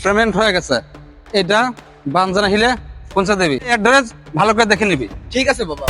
Payment হয়ে গেছে। এটা বানজানা হিলে পৌঁছে দেবি। অ্যাড্রেস ভালো করে দেখে নিবি। ঠিক আছে বাবা।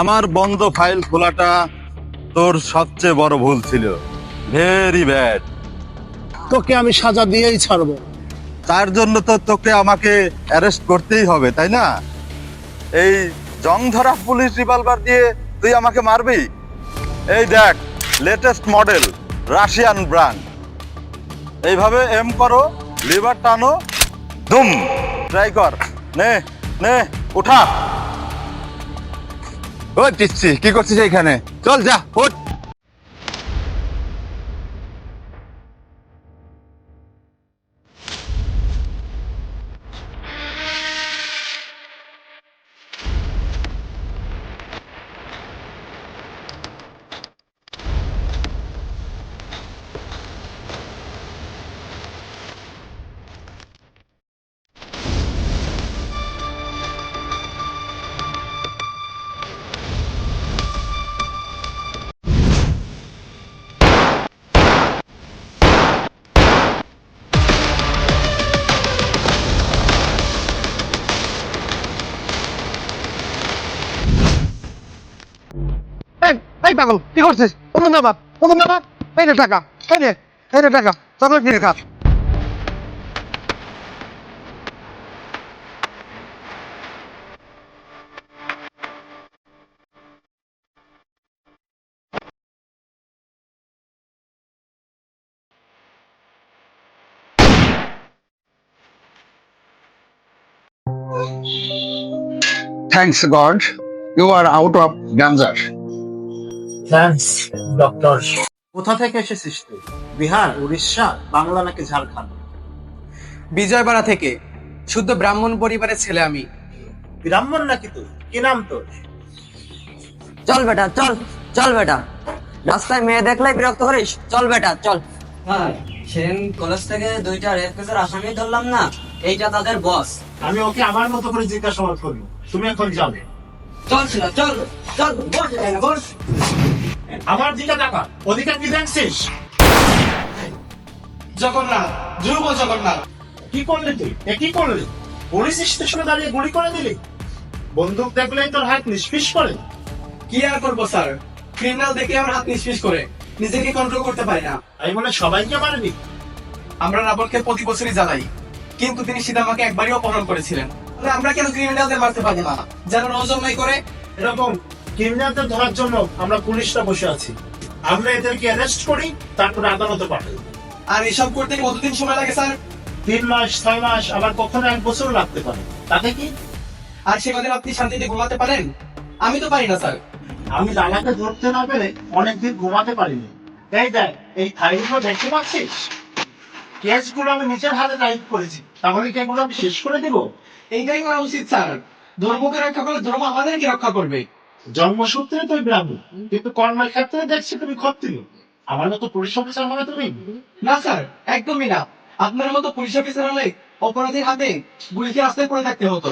আমার বন্ধ ফাইল খোলাটা তোর সবচেয়ে বড় ভুল ছিল। Very bad. তোকে আমি সাজা দিয়েই ছাড়বো। তার জন্য তো তোকে আমাকে অ্যারেস্ট করতেই হবে, তাই না? এই জং ধরা পুলিশ রিভলভার দিয়ে তুই আমাকে মারবি? এই দেখ, লেটেস্ট মডেল, রাশিয়ান ব্র্যান্ড। এইভাবে এম করো, লিভার টানো, দুম, ট্রাই কর। নে নে, উঠা। ওই পিচ্ছি, কি করছিস এইখানে? চল যা, উঠ। এই পাগল, কি করছিস? অন্য বাপ, এই নে টাকা, এই নে টাকা, চকলেট কিনে খা। Thanks God, you are out of danger. Thanks doctor. কোথা থেকে এসেছিস তুই? বিহার, উড়িষ্যা, বাংলা নাকি ঝাড়খণ্ড? বিজয়বাড়া থেকে। শুদ্ধ ব্রাহ্মণ পরিবারের ছেলে আমি। ব্রাহ্মণ নাকি তুই? কি নাম তোর? চল বেটা চল, চল বেটা, রাস্তায় মেয়ে দেখলেই বিরক্ত করিস। চল বেটা চল। হ্যাঁ, সেদিন কলেজ থেকে দুইটা রেপ কেসের আসামি ধরলাম না, এইটা তাদের বস। আমি ওকে আমার মতো করে জিজ্ঞাসাবাদ করবো, তুমি এখন যাবে। চল ছিল, চল চল, বস এখানে, বস। আমার দিকে টাকা, ওদিকে কি দেখছিস? জগন্নাথ, ধ্রুব জগন্নাথ। কি করলি তুই? এ কি করলি? পুলিশ স্টেশনে দাঁড়িয়ে গুলি করে দিলি? বন্দুক দেখলেই তোর হাত নিষ্পিস করে। কি আর করবো স্যার, ক্রিমিনাল দেখে আমার হাত নিষ্পিস করে, নিজেকে কন্ট্রোল করতে পারি না। আমি বলে সবাইকে মারবি? আমরা রাবণকে প্রতি বছরই জ্বালাই, কিন্তু তিনি সীতামাকে একবারই অপহরণ করেছিলেন। তাহলে আমরা কেন ক্রিমিনালদের মারতে পারি না? যেন নজর নাই করে। এরকম ক্রিমিনালদের ধরার জন্য আমরা পুলিশরা বসে আছি। আমরা এদেরকে অ্যারেস্ট করি, তারপরে আদালতে পাঠাই। আর এসব করতে কতদিন সময় লাগে স্যার? 3 মাস, 6 মাস, আবার কখনো 1 বছর লাগতে পারে। তাতে কি? আর সে কদিন আপনি শান্তিতে ঘুমাতে পারেন? আমি তো পারি না স্যার। আমি দাদাকে ধরতে না পেরে অনেকদিন ঘুমাতে পারিনি। এই দেখ, এই ফাইলগুলো দেখতে পাচ্ছিস? কেসগুলো আমি নিজের হাতে টাইপ করেছি। তাহলে কি এগুলো আমি শেষ করে দিব? এইটাই করা উচিত স্যার। ধর্মকে রক্ষা করলে ধর্ম আমাদেরকে রক্ষা করবে। জন্মসূত্রে তুই ব্রাহ্মণ, কিন্তু কর্মের ক্ষেত্রে দেখছি তুমি ক্ষত্রিয়। আমার মতো পুলিশ অফিসার হবে তুমি? না স্যার, একদমই না। আপনার মতো পুলিশ অফিসার হলে অপরাধীর হাতে গুলিকে রাস্তায় পড়ে থাকতে হতো।